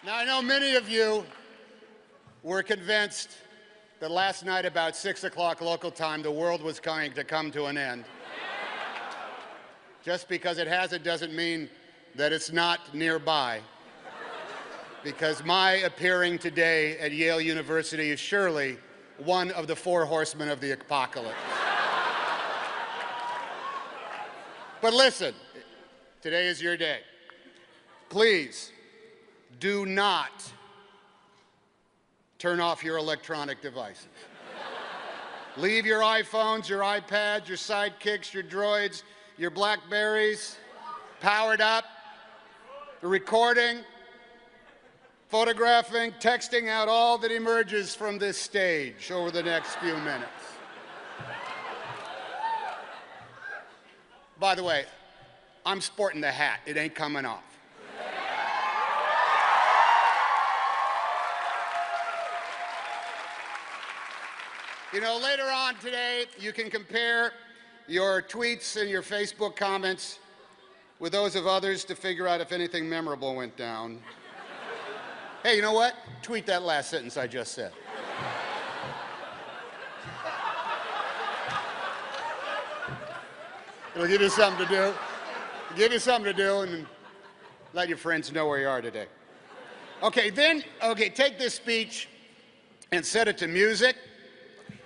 Now, I know many of you were convinced that last night about 6 o'clock local time, the world was going to come to an end. Just because it hasn't doesn't mean that it's not nearby. Because my appearing today at Yale University is surely one of the 4 horsemen of the apocalypse. But listen, today is your day. Please do not turn off your electronic devices. Leave your iPhones, your iPads, your sidekicks, your droids, your Blackberries powered up, recording, photographing, texting out all that emerges from this stage over the next few minutes. By the way, I'm sporting the hat. It ain't coming off. You know, later on today, you can compare your tweets and your Facebook comments with those of others to figure out if anything memorable went down. Hey, you know what? Tweet that last sentence I just said. It'll give you something to do. Give you something to do and let your friends know where you are today. Okay, take this speech and set it to music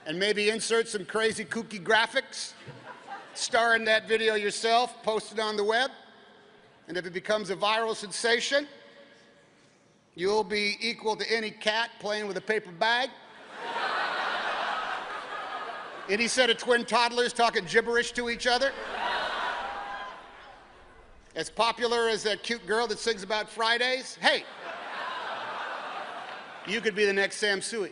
and maybe insert some crazy kooky graphics. Star in that video yourself, post it on the web, and if it becomes a viral sensation, you'll be equal to any cat playing with a paper bag. Any set of twin toddlers talking gibberish to each other. As popular as that cute girl that sings about Fridays. Hey, you could be the next Sam Sui.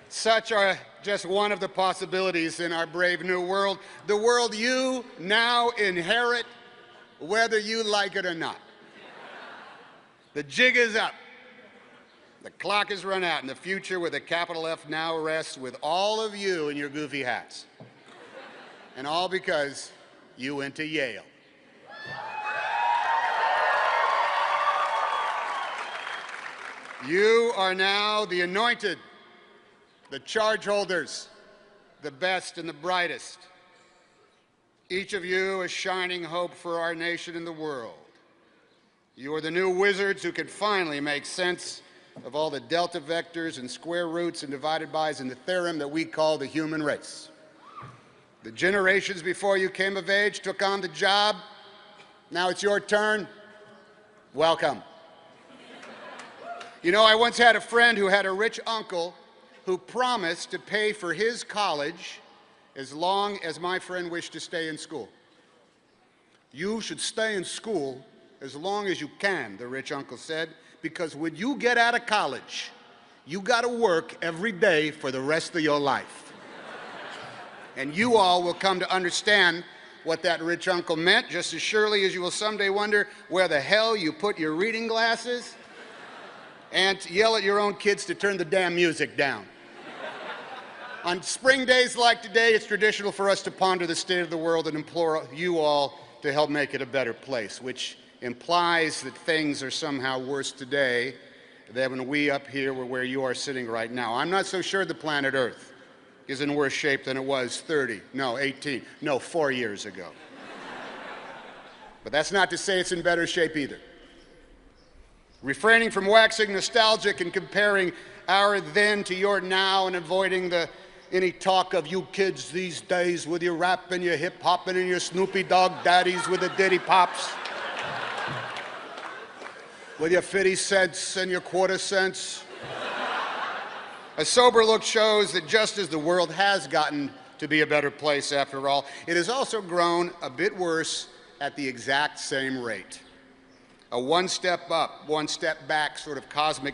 Such are just one of the possibilities in our brave new world, the world you now inherit, whether you like it or not. The jig is up. The clock has run out, and the future with a capital F now rests with all of you in your goofy hats. And all because you went to Yale. You are now the anointed, the charge holders, the best and the brightest. Each of you a shining hope for our nation and the world. You are the new wizards who can finally make sense of all the delta vectors and square roots and divided bys in the theorem that we call the human race. The generations before you came of age took on the job. Now it's your turn. Welcome. You know, I once had a friend who had a rich uncle who promised to pay for his college as long as my friend wished to stay in school. You should stay in school as long as you can, the rich uncle said, because when you get out of college, you got to work every day for the rest of your life. And you all will come to understand what that rich uncle meant, just as surely as you will someday wonder where the hell you put your reading glasses and yell at your own kids to turn the damn music down. On spring days like today, it's traditional for us to ponder the state of the world and implore you all to help make it a better place, which implies that things are somehow worse today than when we up here were where you are sitting right now. I'm not so sure the planet Earth is in worse shape than it was 4 years ago. But that's not to say it's in better shape either. Refraining from waxing nostalgic and comparing our then to your now and avoiding any talk of you kids these days with your rap and your hip hop and your Snoopy Dogg daddies with the Diddy Pops. With your 50 cents and your quarter cents. A sober look shows that just as the world has gotten to be a better place after all, it has also grown a bit worse at the exact same rate. A one step up, one step back sort of cosmic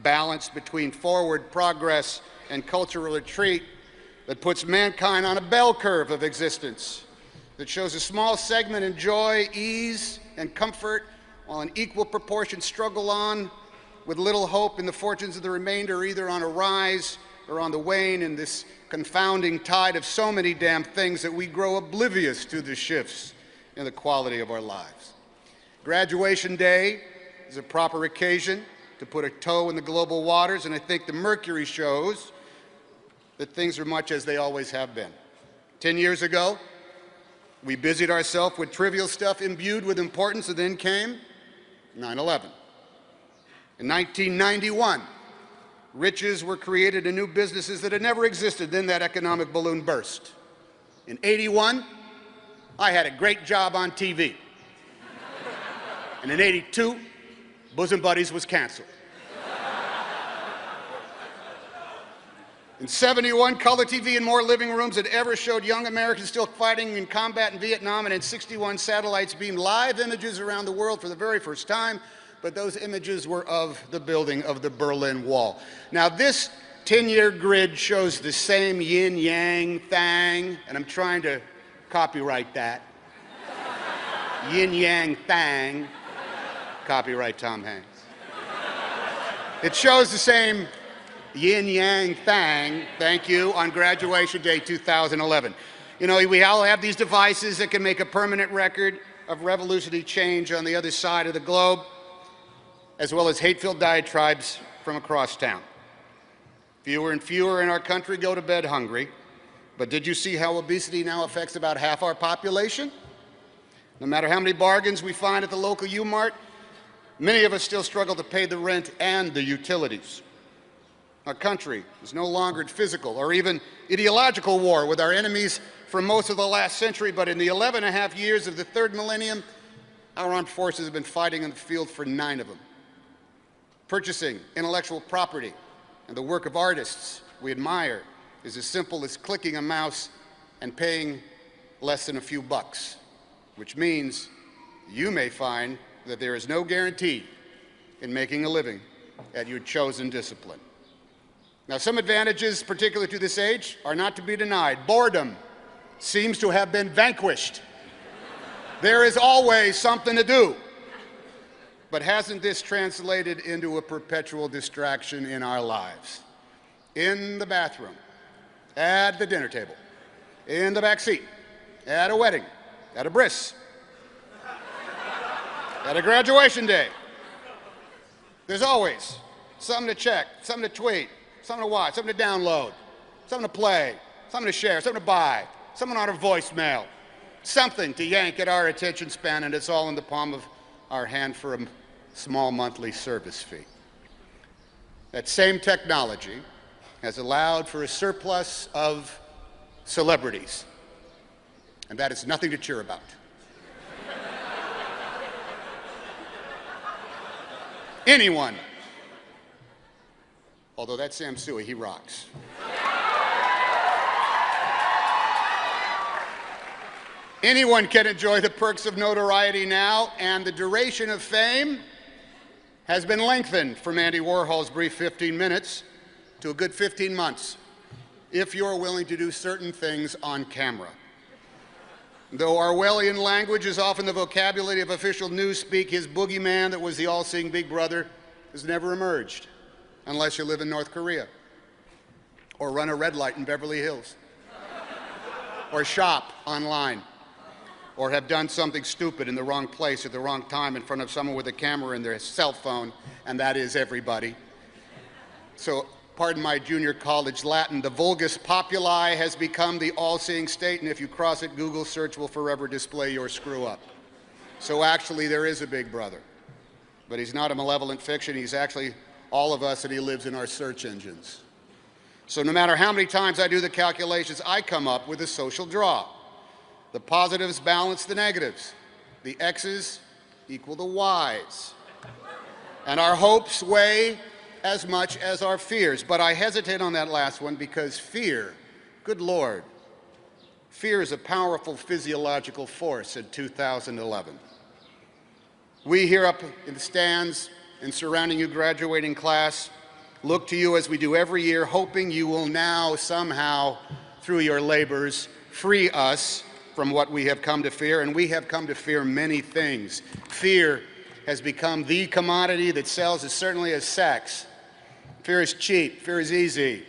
balance between forward progress and cultural retreat that puts mankind on a bell curve of existence, that shows a small segment enjoy ease and comfort while an equal proportion struggle on with little hope in the fortunes of the remainder, either on a rise are on the wane in this confounding tide of so many damn things that we grow oblivious to the shifts in the quality of our lives. Graduation day is a proper occasion to put a toe in the global waters, and I think the mercury shows that things are much as they always have been. 10 years ago, we busied ourselves with trivial stuff imbued with importance, and then came 9/11. In 1991, riches were created in new businesses that had never existed. Then that economic balloon burst. In 81, I had a great job on TV. And in 82, Bosom Buddies was canceled. In 71, color TV in more living rooms than ever showed young Americans still fighting in combat in Vietnam, and in 61, satellites beamed live images around the world for the very first time, but those images were of the building of the Berlin Wall. Now, this 10-year grid shows the same yin-yang thing, and I'm trying to copyright that. Yin-yang thing. Copyright Tom Hanks. It shows the same yin-yang thing, thank you, on graduation day 2011. You know, we all have these devices that can make a permanent record of revolutionary change on the other side of the globe, as well as hate-filled diatribes from across town. Fewer and fewer in our country go to bed hungry, but did you see how obesity now affects about half our population? No matter how many bargains we find at the local U-Mart, many of us still struggle to pay the rent and the utilities. Our country is no longer in physical or even ideological war with our enemies for most of the last century, but in the 11.5 years of the third millennium, our armed forces have been fighting in the field for 9 of them. Purchasing intellectual property and the work of artists we admire is as simple as clicking a mouse and paying less than a few bucks, which means you may find that there is no guarantee in making a living at your chosen discipline. Now, some advantages, particular to this age, are not to be denied. Boredom seems to have been vanquished. There is always something to do. But hasn't this translated into a perpetual distraction in our lives? In the bathroom, at the dinner table, in the back seat, at a wedding, at a bris, at a graduation day. There's always something to check, something to tweet, something to watch, something to download, something to play, something to share, something to buy, something on our voicemail, something to yank at our attention span, and it's all in the palm of our hand for a small monthly service fee. That same technology has allowed for a surplus of celebrities, and that is nothing to cheer about. Anyone, although that's Sam Sui, he rocks. Anyone can enjoy the perks of notoriety now, and the duration of fame has been lengthened from Andy Warhol's brief 15 minutes to a good 15 months, if you're willing to do certain things on camera. Though Orwellian language is often the vocabulary of official newspeak, his boogeyman that was the all-seeing Big Brother has never emerged, unless you live in North Korea, or run a red light in Beverly Hills, or shop online, or have done something stupid in the wrong place at the wrong time in front of someone with a camera in their cell phone, and that is everybody. So, pardon my junior college Latin, the vulgus populi has become the all-seeing state, and if you cross it, Google search will forever display your screw-up. So actually, there is a Big Brother. But he's not a malevolent fiction. He's actually all of us, and he lives in our search engines. So no matter how many times I do the calculations, I come up with a social draw. The positives balance the negatives. The X's equal the Y's. And our hopes weigh as much as our fears. But I hesitate on that last one because fear, good Lord, fear is a powerful physiological force in 2011. We here up in the stands and surrounding you graduating class look to you as we do every year, hoping you will now somehow, through your labors, free us from what we have come to fear, and we have come to fear many things. Fear has become the commodity that sells as certainly as sex. Fear is cheap, fear is easy.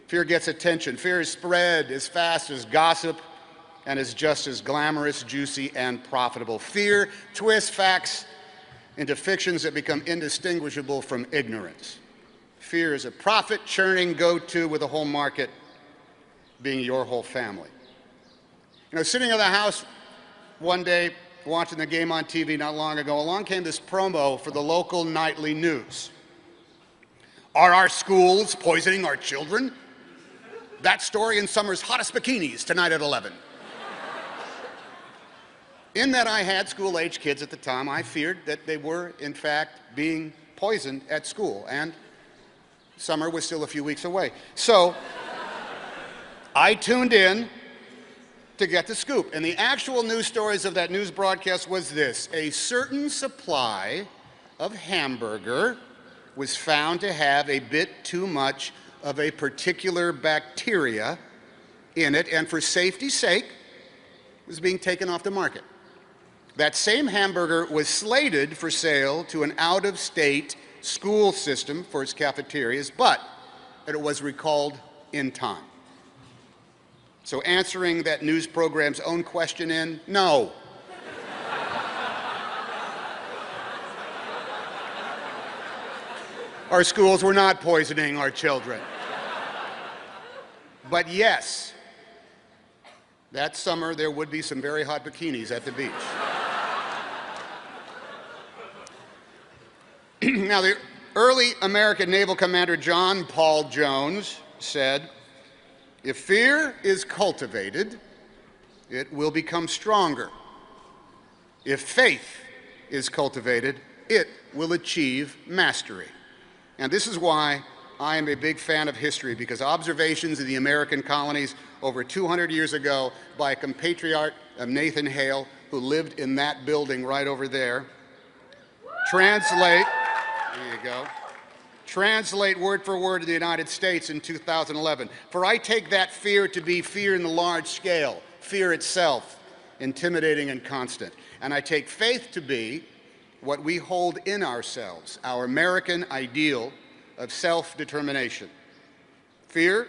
Fear gets attention. Fear is spread as fast as gossip and is just as glamorous, juicy, and profitable. Fear twists facts into fictions that become indistinguishable from ignorance. Fear is a profit-churning go-to with the whole market being your whole family. You know, sitting in the house one day watching the game on TV not long ago, along came this promo for the local nightly news. Are our schools poisoning our children? That story in summer's hottest bikinis tonight at 11. In that I had school-age kids at the time, I feared that they were, in fact, being poisoned at school, and summer was still a few weeks away. So I tuned in to get the scoop, and the actual news stories of that news broadcast was this: a certain supply of hamburger was found to have a bit too much of a particular bacteria in it, and for safety's sake, was being taken off the market. That same hamburger was slated for sale to an out-of-state school system for its cafeterias, but it was recalled in time. So answering that news program's own question in, no. Our schools were not poisoning our children. But yes, that summer there would be some very hot bikinis at the beach. Now, the early American naval commander John Paul Jones said, "If fear is cultivated, it will become stronger. If faith is cultivated, it will achieve mastery." And this is why I am a big fan of history, because observations in the American colonies over 200 years ago by a compatriot of Nathan Hale, who lived in that building right over there, translate word for word to the United States in 2011. "For I take that fear to be fear in the large scale, fear itself, intimidating and constant. And I take faith to be what we hold in ourselves, our American ideal of self-determination. Fear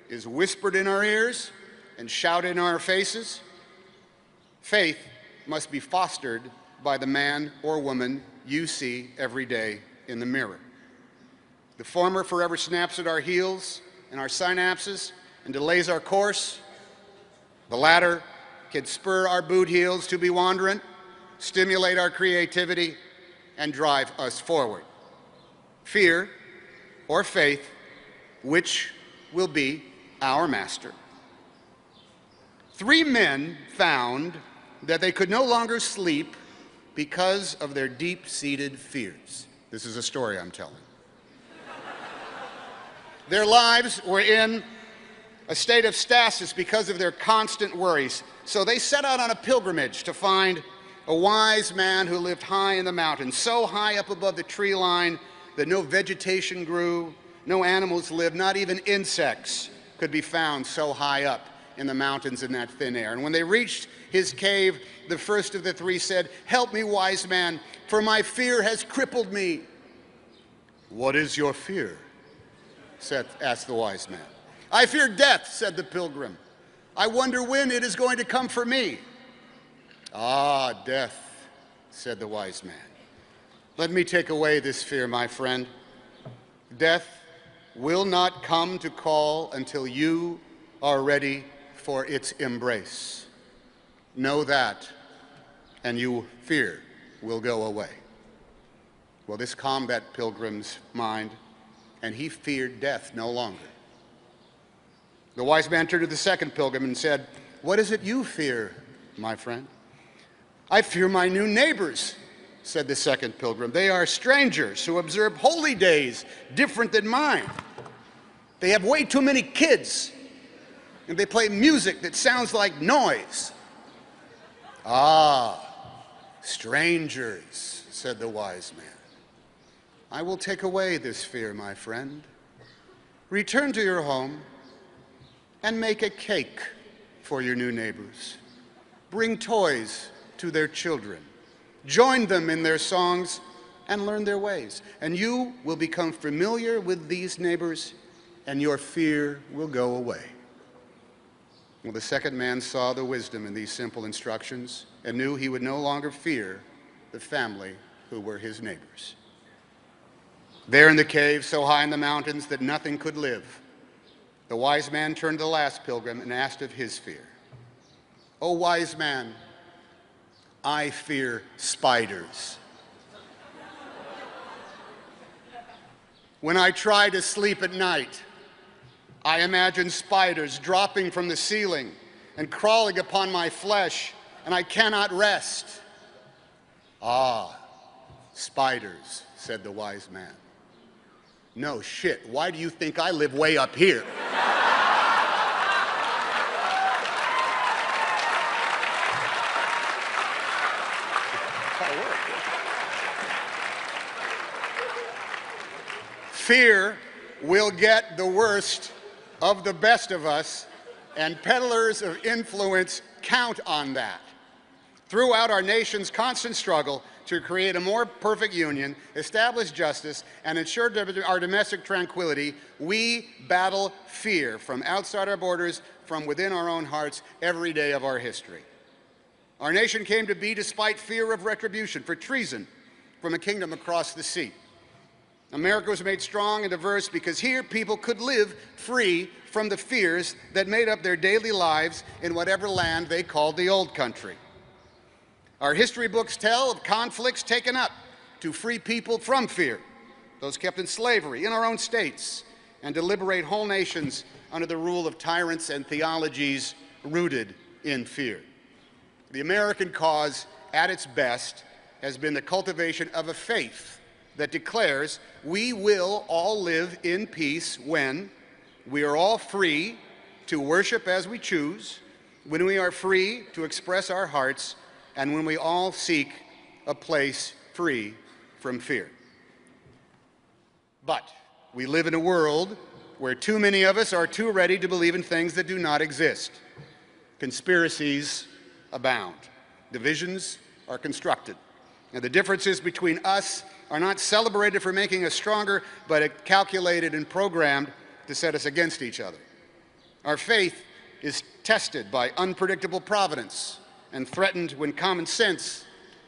is whispered in our ears and shouted in our faces. Faith must be fostered by the man or woman you see every day in the mirror. The former forever snaps at our heels and our synapses and delays our course. The latter can spur our boot heels to be wandering, stimulate our creativity, and drive us forward. Fear or faith, which will be our master?" 3 men found that they could no longer sleep because of their deep-seated fears. This is a story I'm telling. Their lives were in a state of stasis because of their constant worries. So they set out on a pilgrimage to find a wise man who lived high in the mountains, so high up above the tree line that no vegetation grew, no animals lived, not even insects could be found so high up in the mountains in that thin air. And when they reached his cave, the first of the 3 said, "Help me, wise man, for my fear has crippled me." "What is your fear?" asked the wise man. "I fear death," said the pilgrim. "I wonder when it is going to come for me." "Ah, death," said the wise man. "Let me take away this fear, my friend. Death will not come to call until you are ready for its embrace. Know that, and your fear will go away." Well, this calmed that pilgrim's mind, and he feared death no longer. The wise man turned to the second pilgrim and said, "What is it you fear, my friend?" "I fear my new neighbors," said the second pilgrim. "They are strangers who observe holy days different than mine. They have way too many kids, and they play music that sounds like noise." "Ah, strangers," said the wise man. "I will take away this fear, my friend. Return to your home and make a cake for your new neighbors. Bring toys to their children. Join them in their songs and learn their ways. And you will become familiar with these neighbors and your fear will go away. Well, the second man saw the wisdom in these simple instructions and knew he would no longer fear the family who were his neighbors. There in the cave, so high in the mountains that nothing could live, the wise man turned to the last pilgrim and asked of his fear. "O wise man, I fear spiders. When I try to sleep at night, I imagine spiders dropping from the ceiling and crawling upon my flesh, and I cannot rest." "Ah, spiders," said the wise man. "No shit, why do you think I live way up here?" Fear will get the worst of the best of us, and peddlers of influence count on that. Throughout our nation's constant struggle to create a more perfect union, establish justice, and ensure our domestic tranquility, we battle fear from outside our borders, from within our own hearts, every day of our history. Our nation came to be despite fear of retribution for treason from a kingdom across the sea. America was made strong and diverse because here people could live free from the fears that made up their daily lives in whatever land they called the old country. Our history books tell of conflicts taken up to free people from fear, those kept in slavery in our own states, and to liberate whole nations under the rule of tyrants and theologies rooted in fear. The American cause, at its best, has been the cultivation of a faith that declares we will all live in peace when we are all free to worship as we choose, when we are free to express our hearts, and when we all seek a place free from fear. But we live in a world where too many of us are too ready to believe in things that do not exist. Conspiracies abound. Divisions are constructed. And the differences between us are not celebrated for making us stronger, but calculated and programmed to set us against each other. Our faith is tested by unpredictable providence and threatened when common sense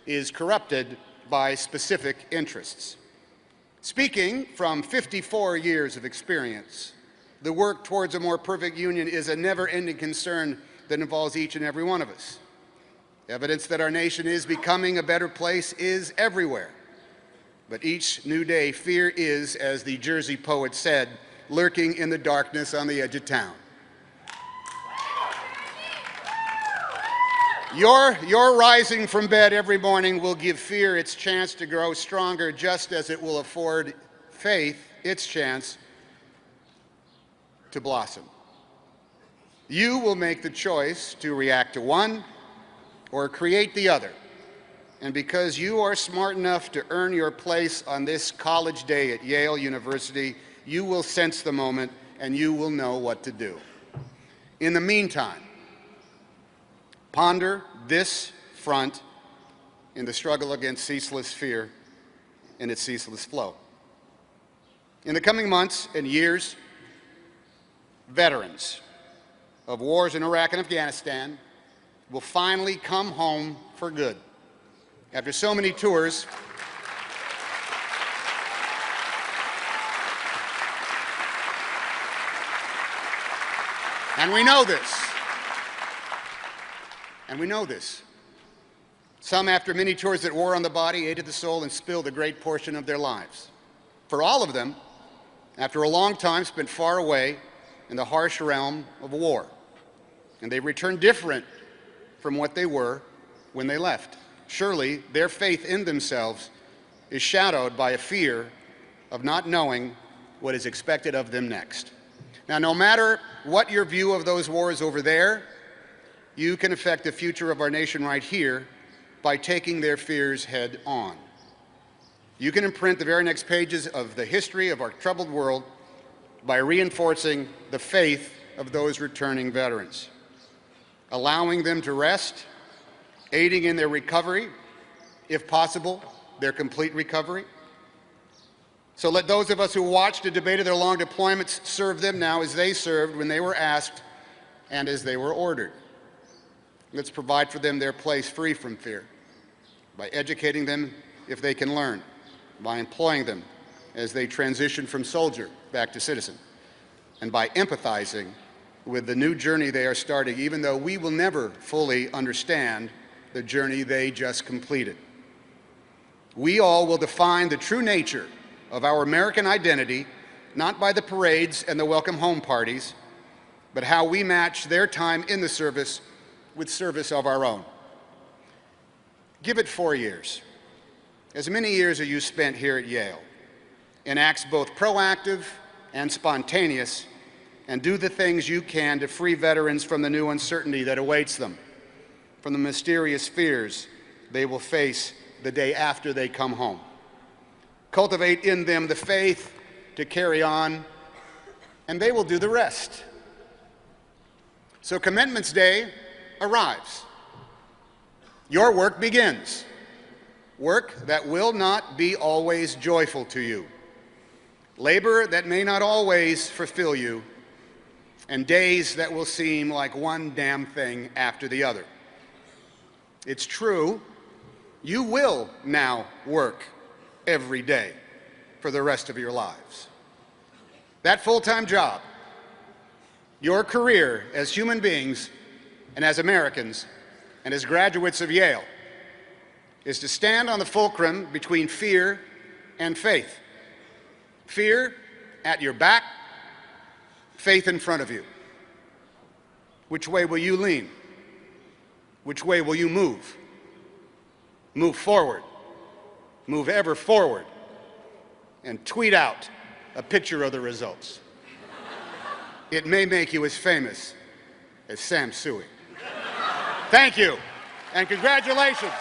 is corrupted by specific interests. Speaking from 54 years of experience, the work towards a more perfect union is a never-ending concern that involves each and every one of us. Evidence that our nation is becoming a better place is everywhere. But each new day, fear is, as the Jersey poet said, lurking in the darkness on the edge of town. Your rising from bed every morning will give fear its chance to grow stronger, just as it will afford faith its chance to blossom. You will make the choice to react to one or create the other. And because you are smart enough to earn your place on this college day at Yale University, you will sense the moment and you will know what to do. In the meantime, ponder this front in the struggle against ceaseless fear and its ceaseless flow. In the coming months and years, veterans of wars in Iraq and Afghanistan will finally come home for good. After so many tours, and we know this. And we know this. Some, after many tours that wore on the body, ate at the soul, and spilled a great portion of their lives. For all of them, after a long time spent far away in the harsh realm of war. And they returned different from what they were when they left. Surely their faith in themselves is shadowed by a fear of not knowing what is expected of them next. Now, no matter what your view of those wars over there, you can affect the future of our nation right here by taking their fears head on. You can imprint the very next pages of the history of our troubled world by reinforcing the faith of those returning veterans, allowing them to rest, aiding in their recovery, if possible, their complete recovery, So let those of us who watched and debated their long deployments serve them now as they served when they were asked and as they were ordered. Let's provide for them their place free from fear by educating them if they can learn, by employing them as they transition from soldier back to citizen, and by empathizing with the new journey they are starting, even though we will never fully understand the journey they just completed. We all will define the true nature of our American identity, not by the parades and the welcome home parties, but how we match their time in the service with service of our own. Give it 4 years. As many years as you spent here at Yale, in acts both proactive and spontaneous, and do the things you can to free veterans from the new uncertainty that awaits them, from the mysterious fears they will face the day after they come home. Cultivate in them the faith to carry on, and they will do the rest. So Commencement Day arrives. Your work begins. Work that will not be always joyful to you. Labor that may not always fulfill you, and days that will seem like one damn thing after the other. It's true, you will now work every day for the rest of your lives. That full-time job, your career as human beings and as Americans and as graduates of Yale, is to stand on the fulcrum between fear and faith. Fear at your back, faith in front of you. Which way will you lean? Which way will you move? Move forward. Move ever forward. And tweet out a picture of the results. It may make you as famous as Sam Sui. Thank you, and congratulations.